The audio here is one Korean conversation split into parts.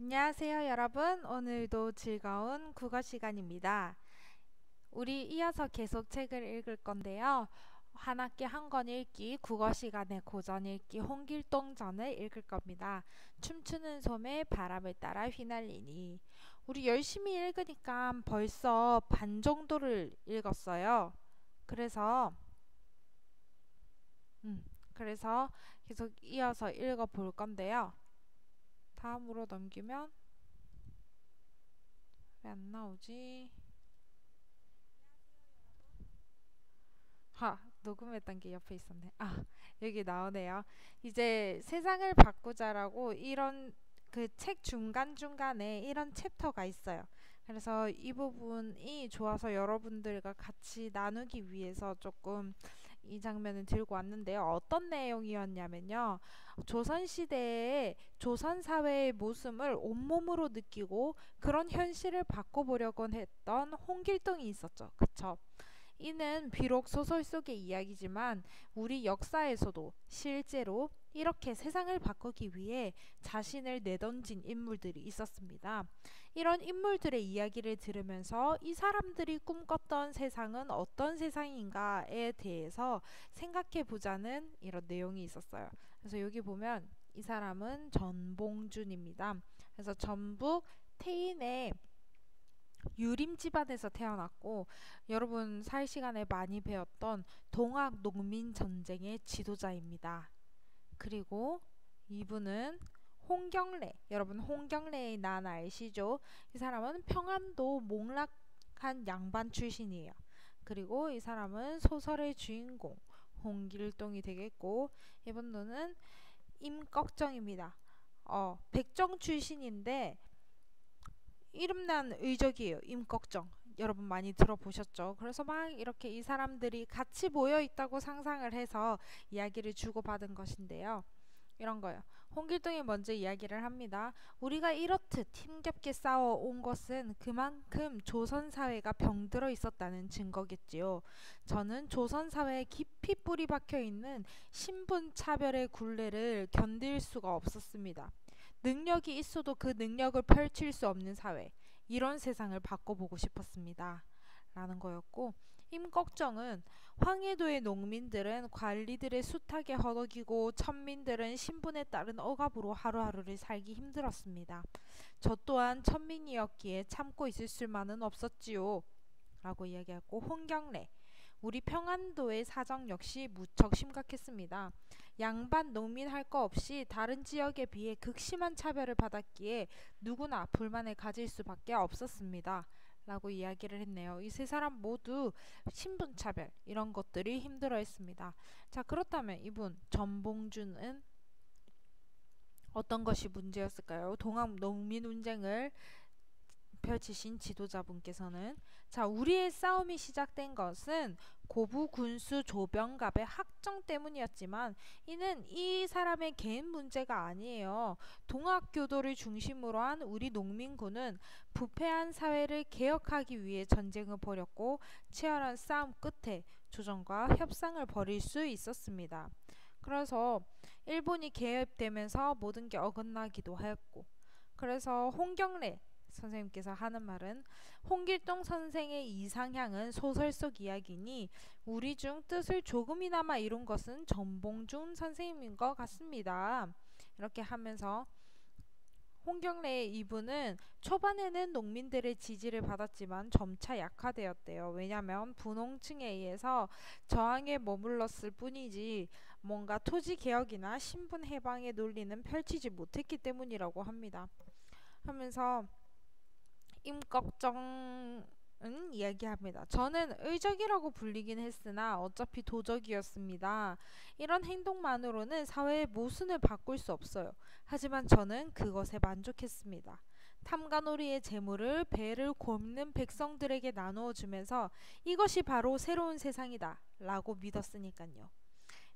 안녕하세요, 여러분. 오늘도 즐거운 국어 시간입니다. 우리 이어서 계속 책을 읽을 건데요. 한 학기 한 권 읽기, 국어 시간에 고전 읽기, 홍길동전을 읽을 겁니다. 춤추는 솜에 바람을 따라 휘날리니. 우리 열심히 읽으니까 벌써 반 정도를 읽었어요. 그래서, 음, 그래서 계속 이어서 읽어 볼 건데요. 다음으로 넘기면 왜 안 나오지? 녹음했던 게 옆에 있었네. 여기 나오네요. 이제 세상을 바꾸자라고 이런 그 책 중간중간에 이런 챕터가 있어요. 그래서 이 부분이 좋아서 여러분들과 같이 나누기 위해서 조금 이 장면을 들고 왔는데요. 어떤 내용이었냐면요. 조선시대의 조선사회의 모습을 온몸으로 느끼고 그런 현실을 바꿔보려고 했던 홍길동이 있었죠. 그쵸? 이는 비록 소설 속의 이야기지만 우리 역사에서도 실제로 이렇게 세상을 바꾸기 위해 자신을 내던진 인물들이 있었습니다. 이런 인물들의 이야기를 들으면서 이 사람들이 꿈꿨던 세상은 어떤 세상인가에 대해서 생각해 보자는 이런 내용이 있었어요. 그래서 여기 보면 이 사람은 전봉준입니다. 그래서 전북 태인의 유림 집안에서 태어났고 여러분 살 시간에 많이 배웠던 동학 농민 전쟁의 지도자입니다. 그리고 이분은 홍경래, 여러분 홍경래의 난 아시죠? 이 사람은 평안도 몽락한 양반 출신이에요. 그리고 이 사람은 소설의 주인공 홍길동이 되겠고 이분은 임꺽정입니다. 백정 출신인데 이름난 의적이에요. 임꺽정. 여러분 많이 들어보셨죠? 그래서 막 이렇게 이 사람들이 같이 모여 있다고 상상을 해서 이야기를 주고받은 것인데요. 이런 거요. 홍길동이 먼저 이야기를 합니다. 우리가 이렇듯 힘겹게 싸워온 것은 그만큼 조선사회가 병들어 있었다는 증거겠지요. 저는 조선사회에 깊이 뿌리 박혀 있는 신분차별의 굴레를 견딜 수가 없었습니다. 능력이 있어도 그 능력을 펼칠 수 없는 사회, 이런 세상을 바꿔보고 싶었습니다. 라는 거였고, 임꺽정은 황해도의 농민들은 관리들의 숱하게 허덕이고 천민들은 신분에 따른 억압으로 하루하루를 살기 힘들었습니다. 저 또한 천민이었기에 참고 있을 수만은 없었지요. 라고 이야기했고, 홍경래 우리 평안도의 사정 역시 무척 심각했습니다. 양반 농민 할 거 없이 다른 지역에 비해 극심한 차별을 받았기에 누구나 불만을 가질 수밖에 없었습니다. 라고 이야기를 했네요. 이 세 사람 모두 신분차별 이런 것들이 힘들어했습니다. 자, 그렇다면 이분 전봉준은 어떤 것이 문제였을까요? 동학 농민 논쟁을 펼치신 지도자분께서는 우리의 싸움이 시작된 것은 고부 군수 조병갑의 학정 때문이었지만 이는 이 사람의 개인 문제가 아니에요. 동학교도를 중심으로 한 우리 농민군은 부패한 사회를 개혁하기 위해 전쟁을 벌였고 치열한 싸움 끝에 조정과 협상을 벌일 수 있었습니다. 그래서 일본이 개입되면서 모든 게 어긋나기도 하였고 그래서 홍경래 선생님께서 하는 말은 홍길동 선생의 이상향은 소설 속 이야기니 우리 중 뜻을 조금이나마 이룬 것은 전봉준 선생님인 것 같습니다. 이렇게 하면서 홍경래의 이분은 초반에는 농민들의 지지를 받았지만 점차 약화되었대요. 왜냐하면 분홍층에 의해서 저항에 머물렀을 뿐이지 뭔가 토지 개혁이나 신분 해방의 논리는 펼치지 못했기 때문이라고 합니다. 하면서 임꺽정은 이야기합니다. 저는 의적이라고 불리긴 했으나 어차피 도적이었습니다. 이런 행동만으로는 사회의 모순을 바꿀 수 없어요. 하지만 저는 그것에 만족했습니다. 탐관오리의 재물을 배를 곪는 백성들에게 나누어 주면서 이것이 바로 새로운 세상이다 라고 믿었으니까요.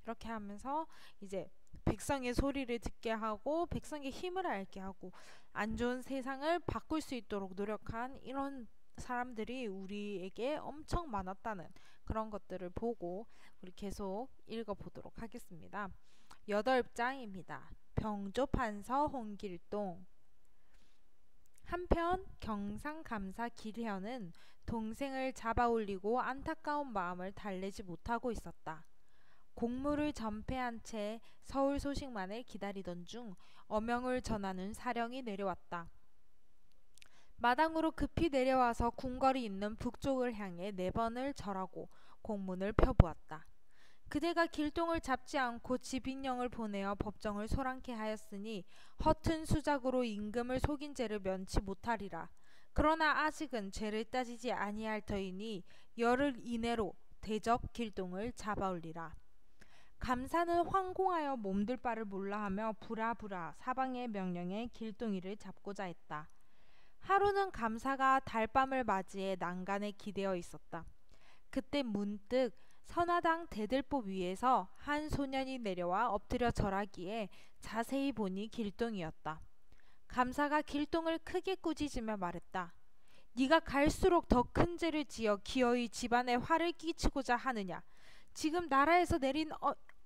이렇게 하면서 이제 백성의 소리를 듣게 하고 백성의 힘을 알게 하고 안 좋은 세상을 바꿀 수 있도록 노력한 이런 사람들이 우리에게 엄청 많았다는 그런 것들을 보고 우리 계속 읽어보도록 하겠습니다. 8장입니다. 병조판서 홍길동 한편 경상감사 길현은 동생을 잡아올리고 안타까운 마음을 달래지 못하고 있었다. 공무를 전폐한 채 서울 소식만을 기다리던 중 어명을 전하는 사령이 내려왔다. 마당으로 급히 내려와서 궁궐이 있는 북쪽을 향해 4번을 절하고 공문을 펴보았다. 그대가 길동을 잡지 않고 지빈령을 보내어 법정을 소란케 하였으니 허튼 수작으로 임금을 속인 죄를 면치 못하리라. 그러나 아직은 죄를 따지지 아니할 터이니 열흘 이내로 대접 길동을 잡아올리라. 감사는 황공하여 몸들 바를 몰라하며 부라부라 사방의 명령에 길동이를 잡고자 했다. 하루는 감사가 달밤을 맞이해 난간에 기대어 있었다. 그때 문득 선화당 대들보 위에서 한 소년이 내려와 엎드려 절하기에 자세히 보니 길동이었다. 감사가 길동을 크게 꾸짖으며 말했다. 네가 갈수록 더 큰 죄를 지어 기어이 집안에 화를 끼치고자 하느냐. 지금 나라에서 내린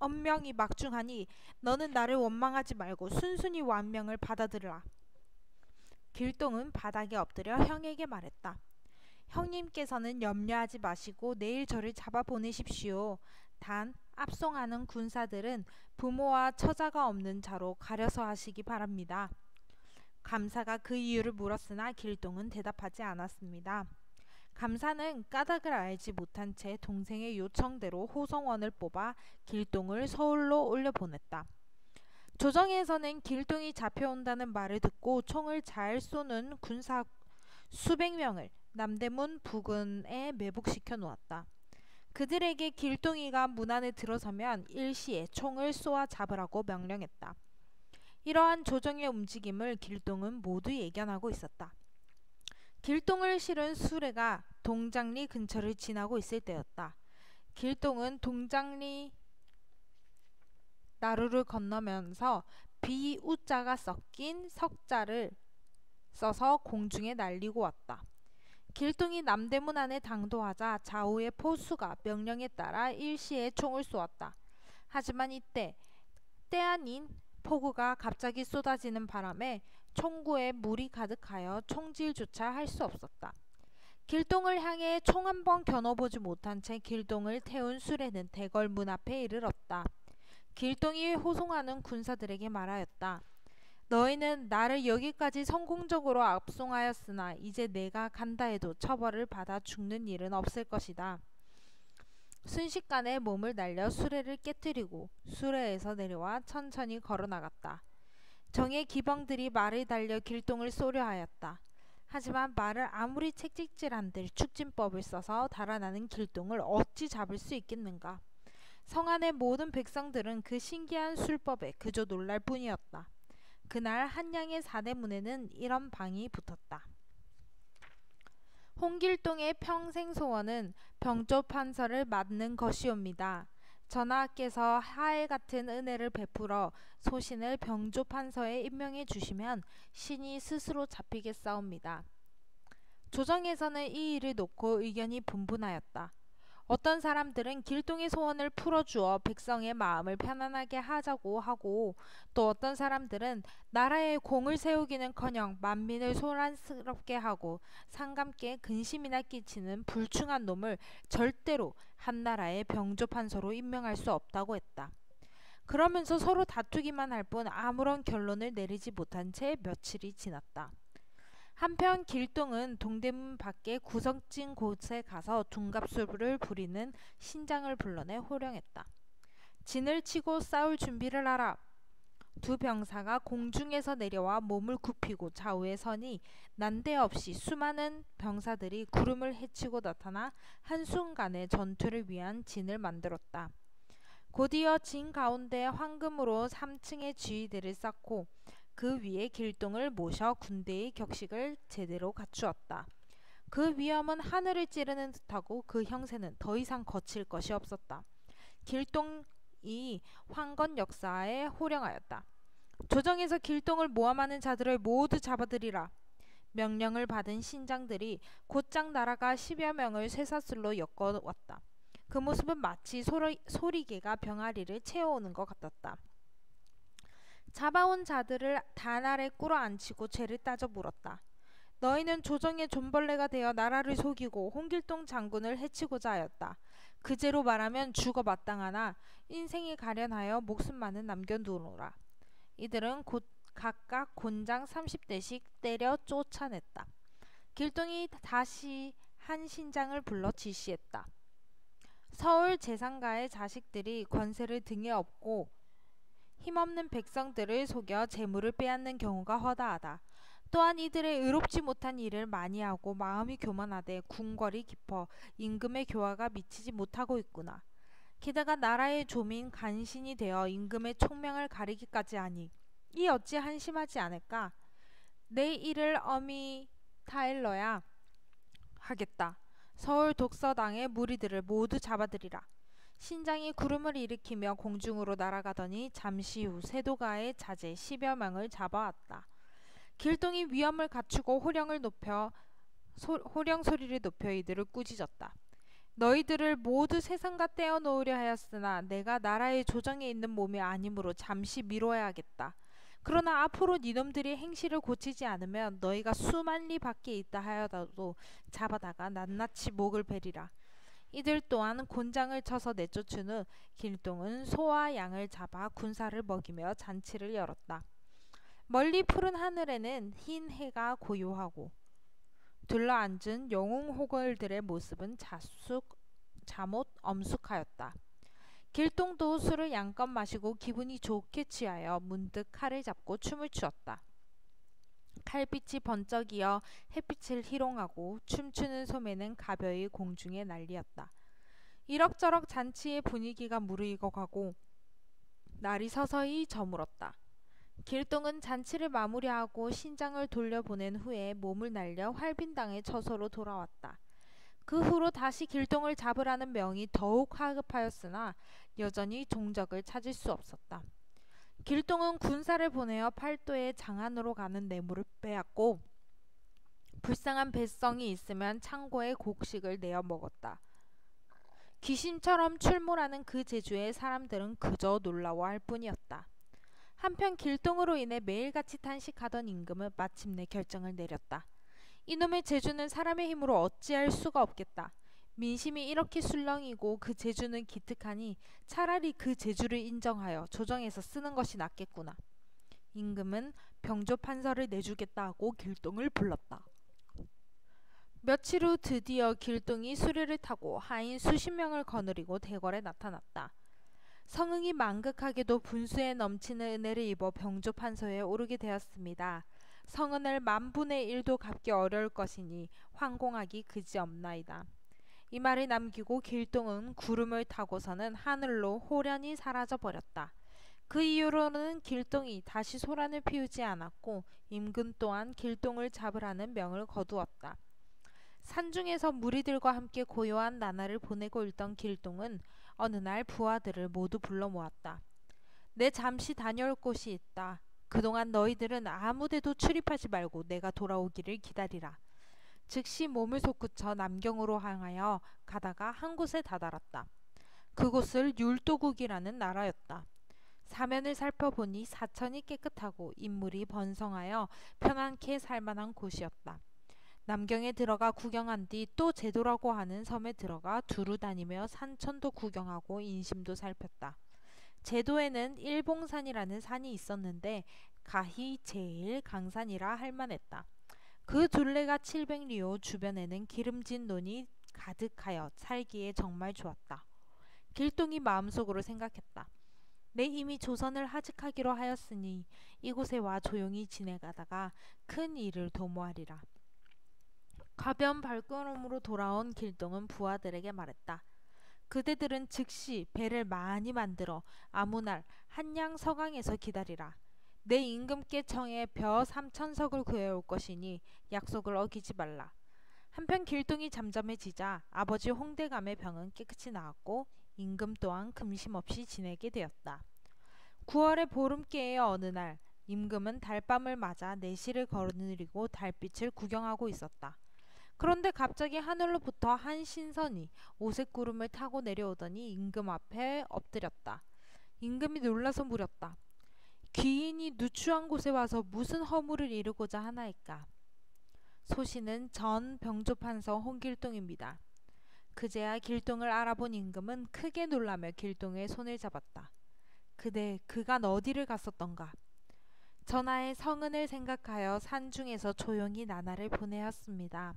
엄명이 막중하니 너는 나를 원망하지 말고 순순히 완명을 받아들여라. 길동은 바닥에 엎드려 형에게 말했다. 형님께서는 염려하지 마시고 내일 저를 잡아보내십시오. 단 압송하는 군사들은 부모와 처자가 없는 자로 가려서 하시기 바랍니다. 감사가 그 이유를 물었으나 길동은 대답하지 않았습니다. 감사는 까닭을 알지 못한 채 동생의 요청대로 호성원을 뽑아 길동을 서울로 올려보냈다. 조정에서는 길동이 잡혀온다는 말을 듣고 총을 잘 쏘는 군사 수백 명을 남대문 부근에 매복시켜 놓았다. 그들에게 길동이가 문 안에 들어서면 일시에 총을 쏘아 잡으라고 명령했다. 이러한 조정의 움직임을 길동은 모두 예견하고 있었다. 길동을 실은 수레가 동장리 근처를 지나고 있을 때였다. 길동은 동장리 나루를 건너면서 비우자가 섞인 석자를 써서 공중에 날리고 왔다. 길동이 남대문 안에 당도하자 좌우의 포수가 명령에 따라 일시에 총을 쏘았다. 하지만 이때 때 아닌 폭우가 갑자기 쏟아지는 바람에 총구에 물이 가득하여 총질조차 할 수 없었다. 길동을 향해 총 한 번 겨눠보지 못한 채 길동을 태운 수레는 대궐문 앞에 이르렀다. 길동이 호송하는 군사들에게 말하였다. 너희는 나를 여기까지 성공적으로 압송하였으나 이제 내가 간다 해도 처벌을 받아 죽는 일은 없을 것이다. 순식간에 몸을 날려 수레를 깨뜨리고 수레에서 내려와 천천히 걸어나갔다. 정의 기병들이 말을 달려 길동을 쏘려 하였다. 하지만 말을 아무리 채찍질한들 축진법을 써서 달아나는 길동을 어찌 잡을 수 있겠는가. 성안의 모든 백성들은 그 신기한 술법에 그저 놀랄 뿐이었다. 그날 한양의 사대문에는 이런 방이 붙었다. 홍길동의 평생 소원은 병조판서를 맡는 것이옵니다. 전하께서 하해 같은 은혜를 베풀어 소신을 병조판서에 임명해 주시면 신이 스스로 잡히겠사옵니다. 조정에서는 이 일을 놓고 의견이 분분하였다. 어떤 사람들은 길동의 소원을 풀어주어 백성의 마음을 편안하게 하자고 하고, 또 어떤 사람들은 나라에 공을 세우기는커녕 만민을 소란스럽게 하고 상감께 근심이나 끼치는 불충한 놈을 절대로 한나라의 병조판서로 임명할 수 없다고 했다. 그러면서 서로 다투기만 할 뿐 아무런 결론을 내리지 못한 채 며칠이 지났다. 한편 길동은 동대문 밖에 구석진 곳에 가서 둔갑술을 부리는 신장을 불러내 호령했다. 진을 치고 싸울 준비를 하라. 두 병사가 공중에서 내려와 몸을 굽히고 좌우에 서니 난데없이 수많은 병사들이 구름을 헤치고 나타나 한순간에 전투를 위한 진을 만들었다. 곧이어 진 가운데 황금으로 3층의 지휘대를 쌓고 그 위에 길동을 모셔 군대의 격식을 제대로 갖추었다. 그 위엄은 하늘을 찌르는 듯하고 그 형세는 더 이상 거칠 것이 없었다. 길동이 황건 역사에 호령하였다. 조정에서 길동을 모함하는 자들을 모두 잡아들이라. 명령을 받은 신장들이 곧장 나라가 10여 명을 쇠사슬로 엮어왔다. 그 모습은 마치 소리개가 병아리를 채워오는 것 같았다. 잡아온 자들을 단 아래 꿇어앉히고 죄를 따져 물었다. 너희는 조정의 존벌레가 되어 나라를 속이고 홍길동 장군을 해치고자 하였다. 그제로 말하면 죽어 마땅하나 인생이 가련하여 목숨만은 남겨두노라. 이들은 곧 각각 곤장 30대씩 때려 쫓아냈다. 길동이 다시 한 신장을 불러 지시했다. 서울 재상가의 자식들이 권세를 등에 업고 힘없는 백성들을 속여 재물을 빼앗는 경우가 허다하다. 또한 이들의 의롭지 못한 일을 많이 하고 마음이 교만하되 궁궐이 깊어 임금의 교화가 미치지 못하고 있구나. 게다가 나라의 조민 간신이 되어 임금의 총명을 가리기까지 하니 이 어찌 한심하지 않을까? 내 일을 엄히 타일러야 하겠다. 서울 독서당의 무리들을 모두 잡아들이라. 신장이 구름을 일으키며 공중으로 날아가더니 잠시 후 세도가의 자제 10여 명을 잡아왔다. 길동이 위엄을 갖추고 호령 소리를 높여 이들을 꾸짖었다. 너희들을 모두 세상과 떼어놓으려 하였으나 내가 나라의 조정에 있는 몸이 아니므로 잠시 미뤄야 하겠다. 그러나 앞으로 니놈들이 행실을 고치지 않으면 너희가 수만 리 밖에 있다 하여도 잡아다가 낱낱이 목을 베리라. 이들 또한 곤장을 쳐서 내쫓은 후 길동은 소와 양을 잡아 군사를 먹이며 잔치를 열었다. 멀리 푸른 하늘에는 흰 해가 고요하고 둘러앉은 영웅호걸들의 모습은 잠옷 엄숙하였다. 길동도 술을 양껏 마시고 기분이 좋게 취하여 문득 칼을 잡고 춤을 추었다. 칼빛이 번쩍이어 햇빛을 희롱하고 춤추는 소매는 가벼이 공중에 날리었다. 이럭저럭 잔치의 분위기가 무르익어가고 날이 서서히 저물었다. 길동은 잔치를 마무리하고 신장을 돌려보낸 후에 몸을 날려 활빈당의 처소로 돌아왔다. 그 후로 다시 길동을 잡으라는 명이 더욱 하급하였으나 여전히 종적을 찾을 수 없었다. 길동은 군사를 보내어 팔도의 장안으로 가는 뇌물을 빼앗고 불쌍한 뱃성이 있으면 창고에 곡식을 내어 먹었다. 귀신처럼 출몰하는 그 제주의 사람들은 그저 놀라워할 뿐이었다. 한편 길동으로 인해 매일같이 탄식하던 임금은 마침내 결정을 내렸다. 이놈의 제주는 사람의 힘으로 어찌할 수가 없겠다. 민심이 이렇게 술렁이고 그 제주는 기특하니 차라리 그 제주를 인정하여 조정에서 쓰는 것이 낫겠구나. 임금은 병조 판서를 내주겠다 하고 길동을 불렀다. 며칠 후 드디어 길동이 수레를 타고 하인 수십 명을 거느리고 대궐에 나타났다. 성응이 만극하게도 분수에 넘치는 은혜를 입어 병조 판서에 오르게 되었습니다. 성은을 만분의 1도 갚기 어려울 것이니 황공하기 그지없나이다. 이 말을 남기고 길동은 구름을 타고서는 하늘로 호련히 사라져 버렸다. 그 이후로는 길동이 다시 소란을 피우지 않았고 임금 또한 길동을 잡으라는 명을 거두었다. 산중에서 무리들과 함께 고요한 나날을 보내고 있던 길동은 어느 날 부하들을 모두 불러 모았다. 내 잠시 다녀올 곳이 있다. 그동안 너희들은 아무데도 출입하지 말고 내가 돌아오기를 기다리라. 즉시 몸을 솟구쳐 남경으로 향하여 가다가 한 곳에 다다랐다. 그곳을 율도국이라는 나라였다. 사면을 살펴보니 사천이 깨끗하고 인물이 번성하여 편안케 살만한 곳이었다. 남경에 들어가 구경한 뒤 또 제도라고 하는 섬에 들어가 두루 다니며 산천도 구경하고 인심도 살폈다. 제도에는 일봉산이라는 산이 있었는데 가히 제일 강산이라 할만했다. 그 둘레가 700리오 주변에는 기름진 논이 가득하여 살기에 정말 좋았다. 길동이 마음속으로 생각했다. 내 이미 조선을 하직하기로 하였으니 이곳에 와 조용히 지내가다가 큰 일을 도모하리라. 가벼운 발걸음으로 돌아온 길동은 부하들에게 말했다. 그대들은 즉시 배를 많이 만들어 아무날 한양 서강에서 기다리라. 내 임금께 청해 벼 3,000석을 구해올 것이니 약속을 어기지 말라. 한편 길동이 잠잠해지자 아버지 홍대감의 병은 깨끗이 나았고 임금 또한 금심 없이 지내게 되었다. 9월의 보름께의 어느 날 임금은 달밤을 맞아 내실을 거느리고 달빛을 구경하고 있었다. 그런데 갑자기 하늘로부터 한 신선이 오색 구름을 타고 내려오더니 임금 앞에 엎드렸다. 임금이 놀라서 물었다. 귀인이 누추한 곳에 와서 무슨 허물을 이루고자 하나이까? 소신은 전 병조판서 홍길동입니다. 그제야 길동을 알아본 임금은 크게 놀라며 길동의 손을 잡았다. 그간 어디를 갔었던가? 전하의 성은을 생각하여 산중에서 조용히 나날을 보내었습니다.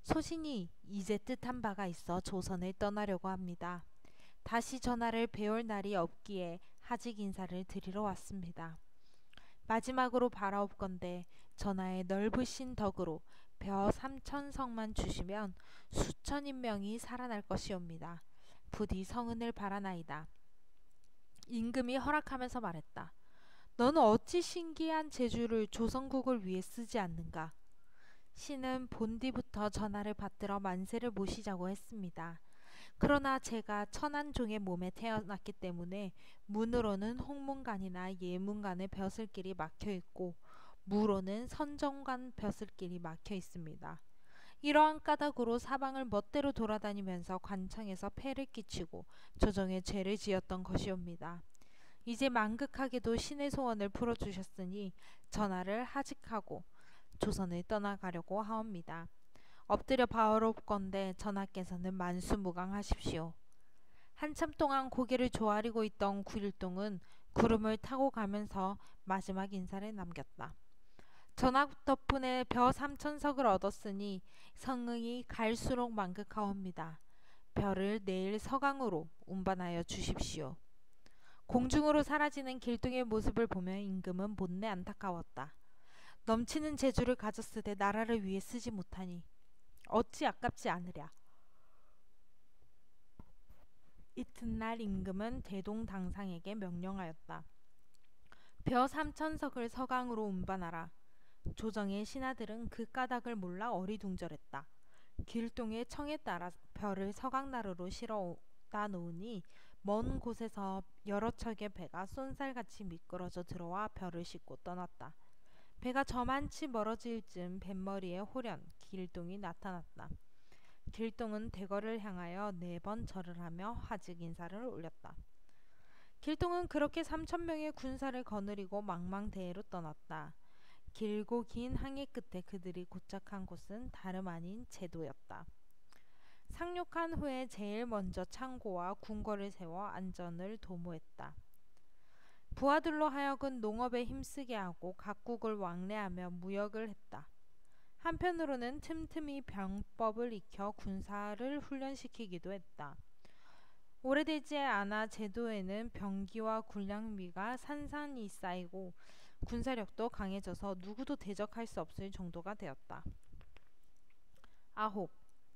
소신이 이제 뜻한 바가 있어 조선을 떠나려고 합니다. 다시 전하를 뵈올 날이 없기에 하직 인사를 드리러 왔습니다. 마지막으로 바라옵건대 전하의 넓으신 덕으로 벼 3천석만 주시면 수천인 명이 살아날 것이옵니다. 부디 성은을 바라나이다. 임금이 허락하면서 말했다. 너는 어찌 신기한 재주를 조선국을 위해 쓰지 않는가? 신은 본디부터 전하를 받들어 만세를 모시자고 했습니다. 그러나 제가 천한종의 몸에 태어났기 때문에 문으로는 홍문관이나 예문관의 벼슬길이 막혀있고 무로는 선정관 벼슬길이 막혀있습니다. 이러한 까닭으로 사방을 멋대로 돌아다니면서 관청에서 폐를 끼치고 조정에 죄를 지었던 것이옵니다. 이제 만극하게도 신의 소원을 풀어주셨으니 전하를 하직하고 조선을 떠나가려고 하옵니다. 엎드려 바라옵건대 전하께서는 만수무강하십시오. 한참 동안 고개를 조아리고 있던 구일동은 구름을 타고 가면서 마지막 인사를 남겼다. 전하 덕분에 벼 3천석을 얻었으니 성응이 갈수록 만극하옵니다. 벼를 내일 서강으로 운반하여 주십시오. 공중으로 사라지는 길동의 모습을 보며 임금은 못내 안타까웠다. 넘치는 재주를 가졌으되 나라를 위해 쓰지 못하니 어찌 아깝지 않으랴. 이튿날 임금은 대동당상에게 명령하였다. 벼 3천석을 서강으로 운반하라. 조정의 신하들은 그 까닭을 몰라 어리둥절했다. 길동의 청에 따라 벼를 서강나루로 실어다 놓으니 먼 곳에서 여러 척의 배가 쏜살같이 미끄러져 들어와 벼를 싣고 떠났다. 배가 저만치 멀어질 즈음 뱃머리에 호련 길동이 나타났다. 길동은 대궐을 향하여 4번 절을 하며 하직 인사를 올렸다. 길동은 그렇게 3,000명의 군사를 거느리고 망망대해로 떠났다. 길고 긴 항해 끝에 그들이 도착한 곳은 다름 아닌 제도였다. 상륙한 후에 제일 먼저 창고와 궁궐을 세워 안전을 도모했다. 부하들로 하여금 농업에 힘쓰게 하고 각국을 왕래하며 무역을 했다. 한편으로는 틈틈이 병법을 익혀 군사를 훈련시키기도 했다. 오래되지 않아 제도에는 병기와 군량미가 산산이 쌓이고 군사력도 강해져서 누구도 대적할 수 없을 정도가 되었다. 9.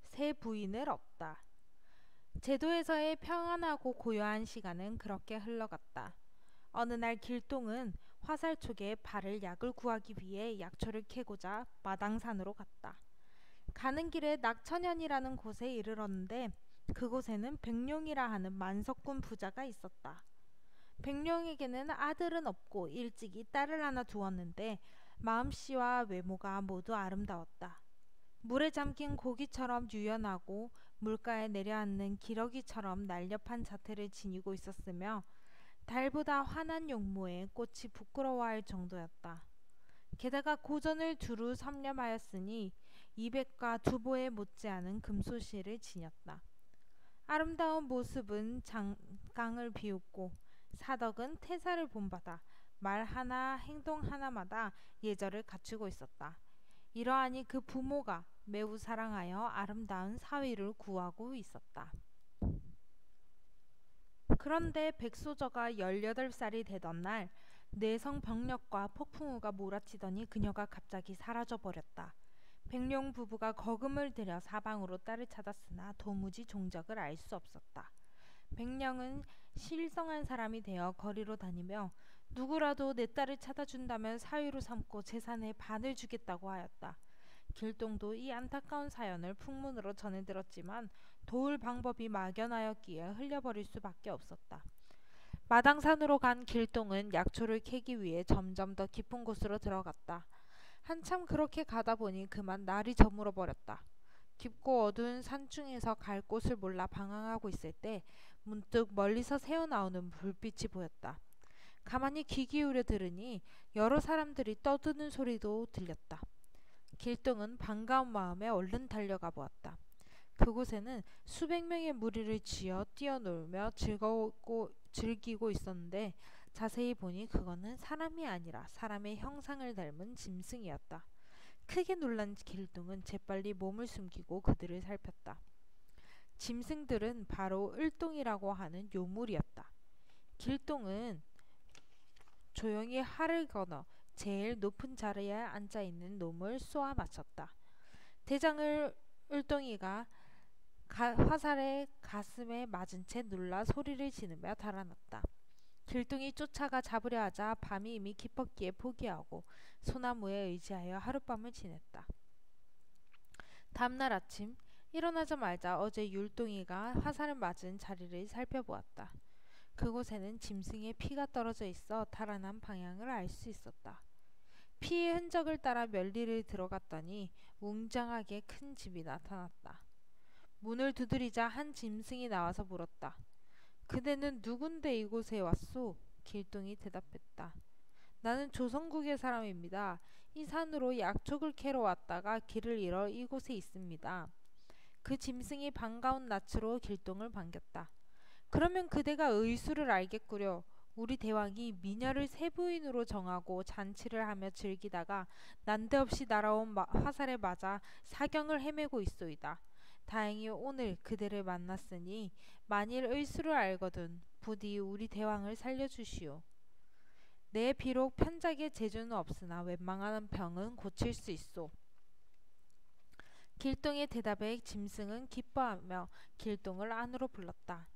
새 부인을 얻다. 제도에서의 평안하고 고요한 시간은 그렇게 흘러갔다. 어느 날 길동은 화살촉에 발을 약을 구하기 위해 약초를 캐고자 마당산으로 갔다. 가는 길에 낙천현이라는 곳에 이르렀는데 그곳에는 백룡이라 하는 만석군 부자가 있었다. 백룡에게는 아들은 없고 일찍이 딸을 하나 두었는데 마음씨와 외모가 모두 아름다웠다. 물에 잠긴 고기처럼 유연하고 물가에 내려앉는 기러기처럼 날렵한 자태를 지니고 있었으며 달보다 환한 용모에 꽃이 부끄러워할 정도였다. 게다가 고전을 두루 섭렵하였으니 이백과 두보에 못지않은 금소실을 지녔다. 아름다운 모습은 장강을 비웃고 사덕은 태사를 본받아 말 하나 행동 하나마다 예절을 갖추고 있었다. 이러하니 그 부모가 매우 사랑하여 아름다운 사위를 구하고 있었다. 그런데 백소저가 18살이 되던 날 뇌성병력과 폭풍우가 몰아치더니 그녀가 갑자기 사라져버렸다. 백룡 부부가 거금을 들여 사방으로 딸을 찾았으나 도무지 종적을 알 수 없었다. 백령은 실성한 사람이 되어 거리로 다니며 누구라도 내 딸을 찾아준다면 사위로 삼고 재산의 반을 주겠다고 하였다. 길동도 이 안타까운 사연을 풍문으로 전해 들었지만 도울 방법이 막연하였기에 흘려버릴 수밖에 없었다. 마당산으로 간 길동은 약초를 캐기 위해 점점 더 깊은 곳으로 들어갔다. 한참 그렇게 가다 보니 그만 날이 저물어 버렸다. 깊고 어두운 산중에서 갈 곳을 몰라 방황하고 있을 때 문득 멀리서 새어나오는 불빛이 보였다. 가만히 귀 기울여 들으니 여러 사람들이 떠드는 소리도 들렸다. 길동은 반가운 마음에 얼른 달려가 보았다. 그곳에는 수백 명의 무리를 지어 뛰어놀며 즐기고 있었는데 자세히 보니 그거는 사람이 아니라 사람의 형상을 닮은 짐승이었다. 크게 놀란 길동은 재빨리 몸을 숨기고 그들을 살폈다. 짐승들은 바로 을동이라고 하는 요물이었다. 길동은 조용히 활을 건어 제일 높은 자리에 앉아있는 놈을 쏘아 맞췄다. 대장을 을동이가 화살에 가슴에 맞은 채 놀라 소리를 지르며 달아났다. 길동이 쫓아가 잡으려 하자 밤이 이미 깊었기에 포기하고 소나무에 의지하여 하룻밤을 지냈다. 다음날 아침 일어나자마자 어제 율동이가 화살을 맞은 자리를 살펴보았다. 그곳에는 짐승의 피가 떨어져 있어 달아난 방향을 알 수 있었다. 피의 흔적을 따라 멸리를 들어갔더니 웅장하게 큰 집이 나타났다. 문을 두드리자 한 짐승이 나와서 물었다. 그대는 누군데 이곳에 왔소? 길동이 대답했다. 나는 조선국의 사람입니다. 이 산으로 약초를 캐러 왔다가 길을 잃어 이곳에 있습니다. 그 짐승이 반가운 낯으로 길동을 반겼다. 그러면 그대가 의수를 알겠구려. 우리 대왕이 미녀를 세 부인으로 정하고 잔치를 하며 즐기다가 난데없이 날아온 화살에 맞아 사경을 헤매고 있소이다. 다행히 오늘 그대를 만났으니 만일 의수를 알거든 부디 우리 대왕을 살려주시오. 내 비록 편작의 재주는 없으나 웬만한 병은 고칠 수 있소. 길동의 대답에 짐승은 기뻐하며 길동을 안으로 불렀다.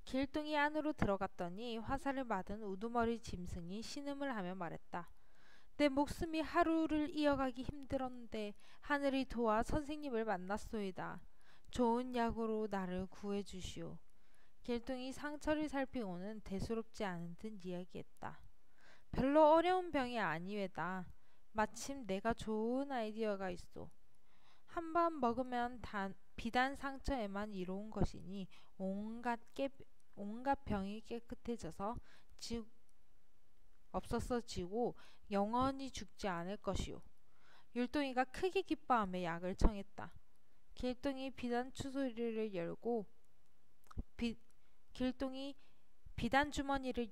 길동이 안으로 들어갔더니 화살을 맞은 우두머리 짐승이 신음을 하며 말했다. 내 목숨이 하루를 이어가기 힘들었는데 하늘이 도와 선생님을 만났소이다. 좋은 약으로 나를 구해주시오. 길동이 상처를 살피고는 대수롭지 않은 듯 이야기했다. 별로 어려운 병이 아니외다. 마침 내가 좋은 아이디어가 있어. 한번 먹으면 비단 상처에만 이로운 것이니 온갖 병이 깨끗해져서 없어지고 영원히 죽지 않을 것이오. 율동이가 크게 기뻐하며 약을 청했다. 길동이 비단 주머니를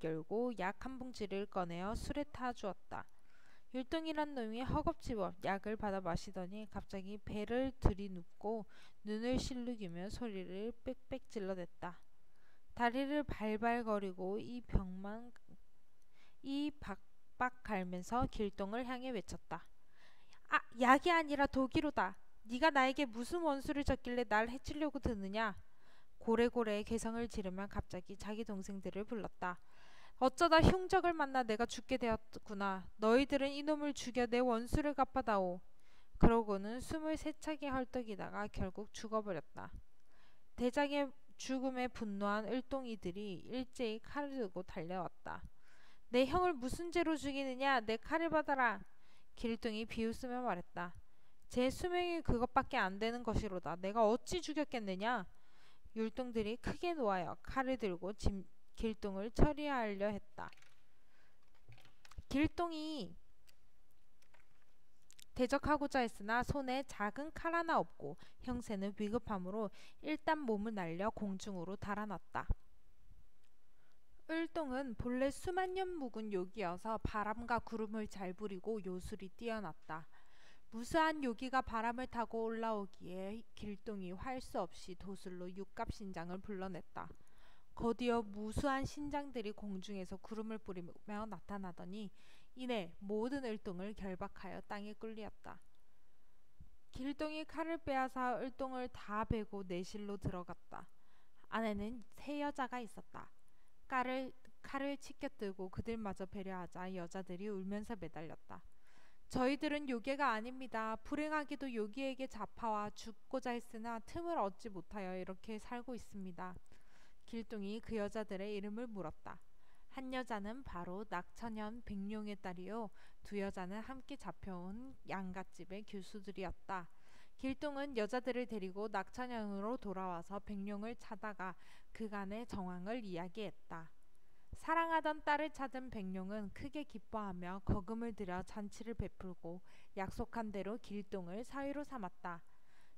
열고 약 한 봉지를 꺼내어 술에 타 주었다. 율동이란 놈이 허겁지겁 약을 받아 마시더니 갑자기 배를 들이눕고 눈을 실룩이며 소리를 빽빽 질러댔다. 다리를 발발거리고 이 박박 갈면서 길동을 향해 외쳤다. 아, 약이 아니라 독이로다. 네가 나에게 무슨 원수를 졌길래 날 해치려고 드느냐. 고래고래 개성을 지르며 갑자기 자기 동생들을 불렀다. 어쩌다 흉적을 만나 내가 죽게 되었구나. 너희들은 이놈을 죽여 내 원수를 갚아다오. 그러고는 숨을 세차게 헐떡이다가 결국 죽어버렸다. 대장의 죽음에 분노한 을동이들이 일제히 칼을 들고 달려왔다. 내 형을 무슨 죄로 죽이느냐. 내 칼을 받아라. 길동이 비웃으며 말했다. 제 수명이 그것밖에 안 되는 것이로다. 내가 어찌 죽였겠느냐. 율동들이 크게 놓아여 칼을 들고 길동을 처리하려 했다. 길동이 대적하고자 했으나 손에 작은 칼 하나 없고 형세는 위급함으로 일단 몸을 날려 공중으로 달아났다. 을동은 본래 수만 년 묵은 요기여서 바람과 구름을 잘 부리고 요술이 뛰어났다. 무수한 요기가 바람을 타고 올라오기에 길동이 할 수 없이 도술로 육갑신장을 불러냈다. 곧이어 무수한 신장들이 공중에서 구름을 뿌리며 나타나더니 이내 모든 을동을 결박하여 땅에 꿀리었다. 길동이 칼을 빼앗아 을동을 다 베고 내실로 들어갔다. 안에는 세 여자가 있었다. 칼을 치켜들고 그들마저 배려하자 여자들이 울면서 매달렸다. 저희들은 요괴가 아닙니다. 불행하게도 요괴에게 잡아와 죽고자 했으나 틈을 얻지 못하여 이렇게 살고 있습니다. 길동이 그 여자들의 이름을 물었다. 한 여자는 바로 낙천현 백룡의 딸이요, 두 여자는 함께 잡혀온 양갓집의 교수들이었다. 길동은 여자들을 데리고 낙천현으로 돌아와서 백룡을 찾아가 그간의 정황을 이야기했다. 사랑하던 딸을 찾은 백룡은 크게 기뻐하며 거금을 들여 잔치를 베풀고 약속한 대로 길동을 사위로 삼았다.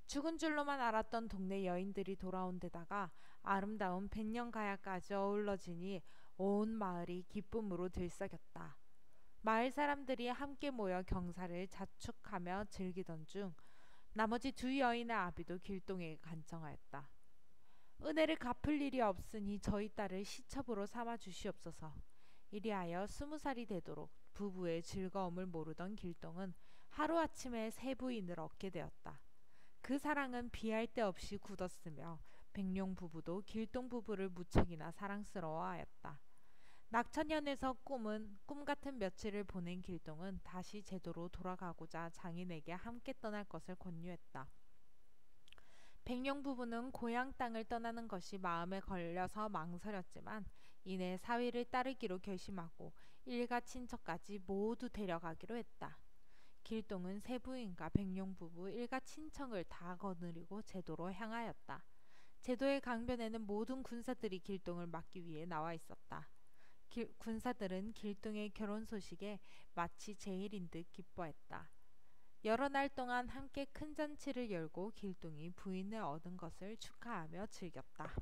죽은 줄로만 알았던 동네 여인들이 돌아온 데다가 아름다운 백령가야까지 어우러지니 온 마을이 기쁨으로 들썩였다. 마을 사람들이 함께 모여 경사를 자축하며 즐기던 중 나머지 두 여인의 아비도 길동에게 간청하였다. 은혜를 갚을 일이 없으니 저희 딸을 시첩으로 삼아 주시옵소서. 이리하여 20살이 되도록 부부의 즐거움을 모르던 길동은 하루아침에 새 부인을 얻게 되었다. 그 사랑은 비할 데 없이 굳었으며 백룡 부부도 길동 부부를 무척이나 사랑스러워하였다. 낙천현에서 꿈 같은 며칠을 보낸 길동은 다시 제도로 돌아가고자 장인에게 함께 떠날 것을 권유했다. 백룡 부부는 고향 땅을 떠나는 것이 마음에 걸려서 망설였지만 이내 사위를 따르기로 결심하고 일가 친척까지 모두 데려가기로 했다. 길동은 새 부인과 백룡 부부 일가 친척을 다 거느리고 제도로 향하였다. 제도의 강변에는 모든 군사들이 길동을 막기 위해 나와 있었다. 군사들은 길동의 결혼 소식에 마치 제일인 듯 기뻐했다. 여러 날 동안 함께 큰 잔치를 열고 길동이 부인을 얻은 것을 축하하며 즐겼다.